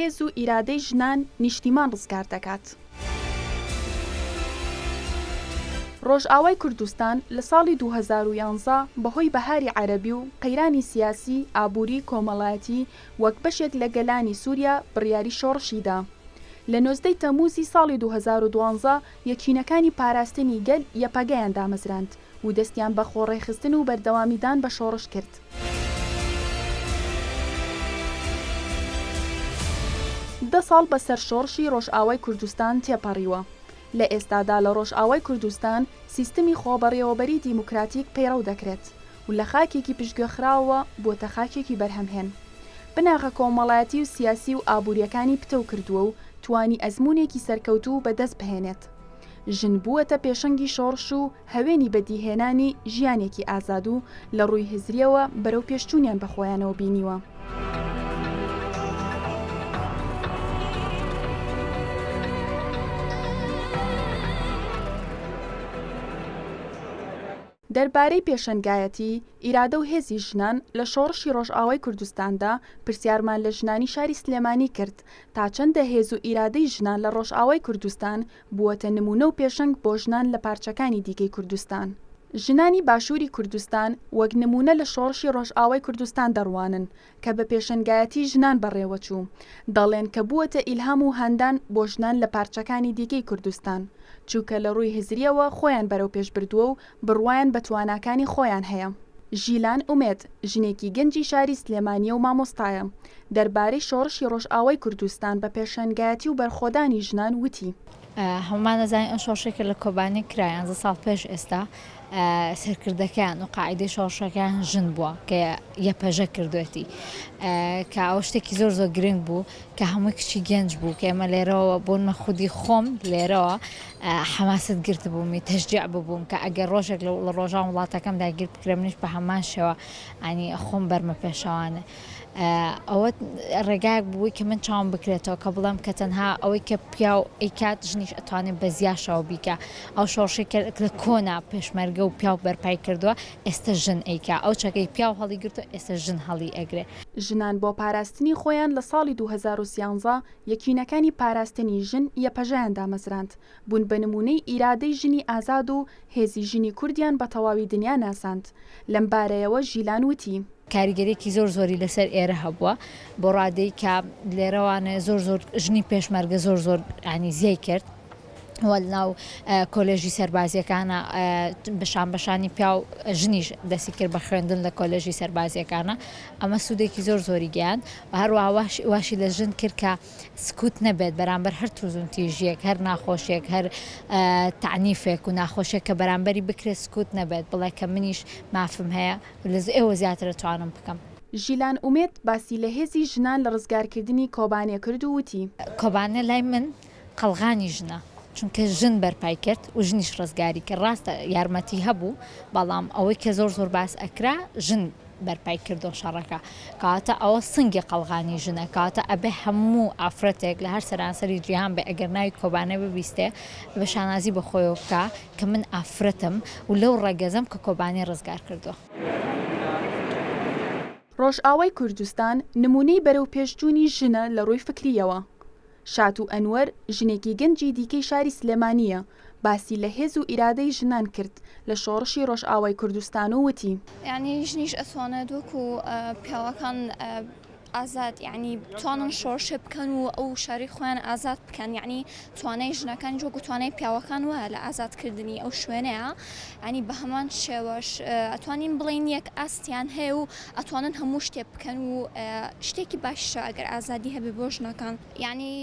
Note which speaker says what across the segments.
Speaker 1: هێز و ئیرادەی ژنان نیشتیمان ڕزگار دەکات. ڕۆژئاوای کوردستان لە ساڵی 2011 بەهۆی بەهاری عەرەبی و قەیرانی سیاسی، ئابووری، کۆمەڵایەتی وەک بەشێک لە گەلانی سووریا بڕیاری شۆڕشیدا. لە 19 تەمووزی ساڵی 2012 یەکینەکانی پاراستنی گەل یەپەگەیان دامەزراند و دەستیان بە خۆڕێخستن و بەردەوامیدان بە شۆڕش کرد. دە ساڵ بەسەر شۆڕشی ڕۆژئاوای کوردستان تێپەڕیوە. لە ئێستادا لە ڕۆژئاوای کوردستان سیستمی خۆبەڕێوەبەری دیموکراتیک پەیڕەو دەکرێت و لە خاکێکی پشتگوێخراوە بۆتە خاکێکی بەرهەمهێن. بناغە کۆمەڵایەتی و سیاسی و ئابووریەکانی پتەو کردووە و توانی ئەزمونێکی سەرکەوتوو بەدەست بهێنێت. ژن بووەتە پێشەنگی شۆڕش و هەوێنی بەدیهێنانی ژیانێکی ئازاد و لە ڕووی هزریەوە بەرەو پێشچوونیان بەخۆیانەوە بینیوە. دەربارەی پێشەنگایەتی، ئیرادە و هێزی ژنان لە شۆڕشی ڕۆژئاوای کوردستاندا پرسیارمان لە ژنانی شاری سلێمانی کرد تا چەندە هێز و ئیرادەی ژنان لە ڕۆژئاوای کوردستان بووەتە نمونە و پێشەنگ بۆ ژنان لە پارچەکانی دیکەی کوردستان. ژنانی باشووری کوردستان وەک نمونە لە شۆڕشی ڕۆژئاوای کوردستان دەڕوانن کە بە پێشەنگایەتی ژنان بەڕێوەچوو، دەڵێن کە بووەتە ئیلهام و هەندان بۆ ژنان لە پارچەکانی دیکەی کوردستان، چووکە لە ڕووی هزریەوە خۆیان بەرەو پێش بردووە و بڕوایان بە تواناکانی خۆیان هەیە. ژیلان ئومێد ژنێکی گەنجی شاری سلێمانیە و مامۆستایە دەربارەی شۆڕشی ڕۆژئاوای کوردستان بە پێشەنگایەتی و بەرخۆدانی ژنان وتی:
Speaker 2: هەمومان دەزانین ئەم شۆڕشێکە لە کۆبانی کرا 11 ساڵ پێش ئێستا سەرکردەکان و قاعدەی شۆڕشەکان ژن بووە کە یەپەژە کردوێتی کە ئەو شتێکی زۆر زۆر گرنگ بوو کە هەمووی کچی گەنج بوو کە ئێمە لێرەوە بۆنمە خودی خۆم لێرەوە حەماست گرت بوومی تەشجیع ببووم کە ئەگەر ڕۆژێک لە ڕۆژان وڵاتەکەم داگیر بکرێ منیش بە هەمان شێوە ئەنی خۆم بەرمە پێشەوانە. ئەوە ڕێگایەک بووی کە من چاوم بکرێتەوە کە بڵێم کە تەنها ئەوەی کە پیا و ئەیکات ژنیش ئەتوانێت بە زیاشەوە بیکە. ئەو شۆڕشی لە کۆنا پێشمەرگە و پیا و بەرپای کردووە ئێستا ژن ئەیکا، ئەو چەکەی پیا و هەڵی گرتو ئێستا ژن هەڵی ئەگرێ.
Speaker 1: ژنان بۆ پاراستنی خۆیان لە ساڵی 2013 یەکینەکانی پاراستنی ژن یەپەژەیان دامەزراند، بوون بە نمونەی ئیرادەی ژنی ئازاد و هێزی ژنی کوردیان بە تەواوی دنیا ناساند. لەم بارەیەوە ژیلان وتی:
Speaker 2: کاریگەریەکی زۆر زۆری لەسەر ئێرە هەبووە بۆ ڕادەی کە لێرەوانە زۆر ژنی پێشمەرگە زۆر ینی زیای کرد ناو کۆلێژی سەربازیەکانە بەشانی پیا و ژنیش دەستی کرد بە خوێندن لە کۆلێژی سەربازیەکانە. ئەمە سوودێکی زۆر زۆری گیان و هەروەها واشی لە ژن کرد کە سکوت نەبێت بەرامبەر هەر تووزونتیژیەک، هەر ناخۆشیێک، هەر تعنیفێک و ناخۆشیێک کە بەرامبەری بکرێت سکوت نەبێت بڵێ کە منیش مافم هەیە ئێوە زیاتر توانم بکەم.
Speaker 1: ژیلان ئومێد باسی لە هێزی ژنان لە ڕزگارکردنی کۆبانێ کرد و وتی:
Speaker 2: کۆبانە لای من قەڵغانی ژنە، چونکە ژن بەرپای کرد و ژنیش ڕزگاری کە ڕاستە یارمەتی هەبوو، بەڵام ئەوەی کە زۆر باس ئەکرا ژن بەرپای کردو شەڕەکە کاتە ئەوە سنگی قەڵغانی ژنە کاتە ئەبێ هەموو ئافرەتێک لە هەر سەرانسەری جیهان بێ ئەگەر ناوی کۆبانە ببیستێ بە شانازی بەخۆیەوە بکە کە من ئافرەتم و لەو ڕێگەزەم کە کۆبانی ڕزگار کردووە.
Speaker 1: ڕۆژئاوای کوردستان نمونەی بەرەو پێشچوونی ژنە لە ڕووی فکریەوە. شاتو ئەنوەر ژنێکی گەنجی دیکەی شاری سلێمانیە باسی لە هێز و ئیرادەی ژنان کرد لە شۆڕشی ڕۆژئاوای کوردستان و وتی:
Speaker 3: یعنی ژنیش ئەتوانێت وەکو پیاوەکان ئازاد یعنی توانن شۆڕشە بکەن و ئەو شاری خۆیان ئازاد بکەن، یعنی توانای ژنەکان جۆ توانای پیاوەکان وایە لە ئازادکردنی ئەو شوێنەیە، ینی بە هەمان شێوەش ئەتوانین بڵین یەک ئاستیان هەیە و ئەتوانن هەموو شتێک بکەن و شتێکی باشە ئەگەر ئازادی هەبێ بۆ ژنەکان. یعنی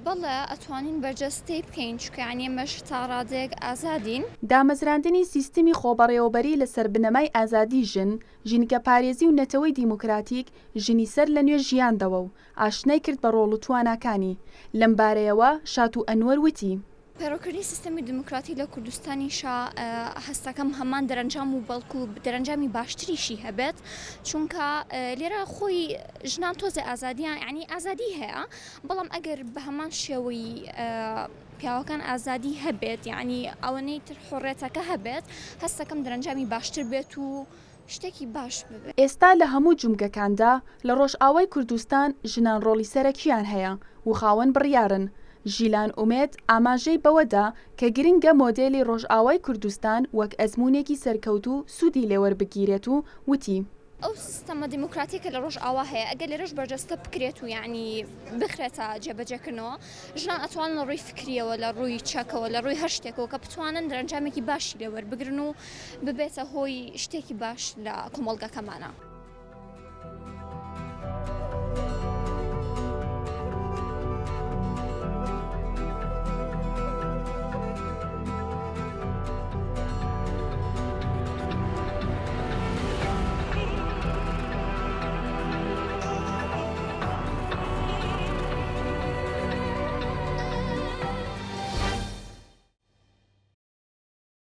Speaker 3: بەڵێ ئەتوانین بەرجەستەی بکەین چکە یعنی ئێمەش تا ڕادێک ئازادین.
Speaker 1: دامەزراندنی سیستمی خۆبەڕێوەبەری لەسەر بنەمای ئازادی ژن، ژینگە پارێزی و نەتەوەی دیموکراتیک ژنی سەر لە نوێ ژیاندەوە و ئاشنای کرد بە ڕۆڵ و تواناکانی. لەم بارەیەوە شاتو ئەنوەر وتی:
Speaker 3: پەرۆکردنی سیستەمی دموکراتی لە کوردستانیشا هەستەکەم هەمان دەرەنجام و بەڵکو دەرەنجامی باشتریشی هەبێت، چونکە لێرە خۆی ژنان تۆزە ئازادیان یعنی ئازادی هەیە، بەڵام ئەگەر بە هەمان شێوەی پیاوەکان ئازادی هەبێت یعنی ئەوەنەی تر حڕێتەکە هەبێت هەستەکەم دەرەنجامی باشتر بێت و شتێکی باش ببێت.
Speaker 1: ئێستا لە هەموو جومگەکاندا لە ڕۆژئاوای کوردستان ژنان ڕۆڵی سەرەکیان هەیە و خاوەن بڕیارن. ژیلان ئومێد ئاماژەی بەوەدا کە گرنگە مۆدێلی ڕۆژئاوای کوردستان وەک ئەزموونێکی سەرکەوتوو سوودی لێوەربگیرێت و وتی
Speaker 3: ئەو سیستەمە دیموکراتیکە لە ڕۆژئاوا هەیە ئەگەر لێرەش بەرجەستە بکرێت و یعنی بخرێتە جێبەجێکردنەوە ژنان ئەتوانن لە ڕووی فکریەوە لە ڕووی چەکەوە لە ڕووی هەر شتێکەوە کە بتوانن دەرەنجامێکی باشی لێوەربگرن و ببێتە هۆی شتێکی باش لە کۆمەڵگەکەمانە.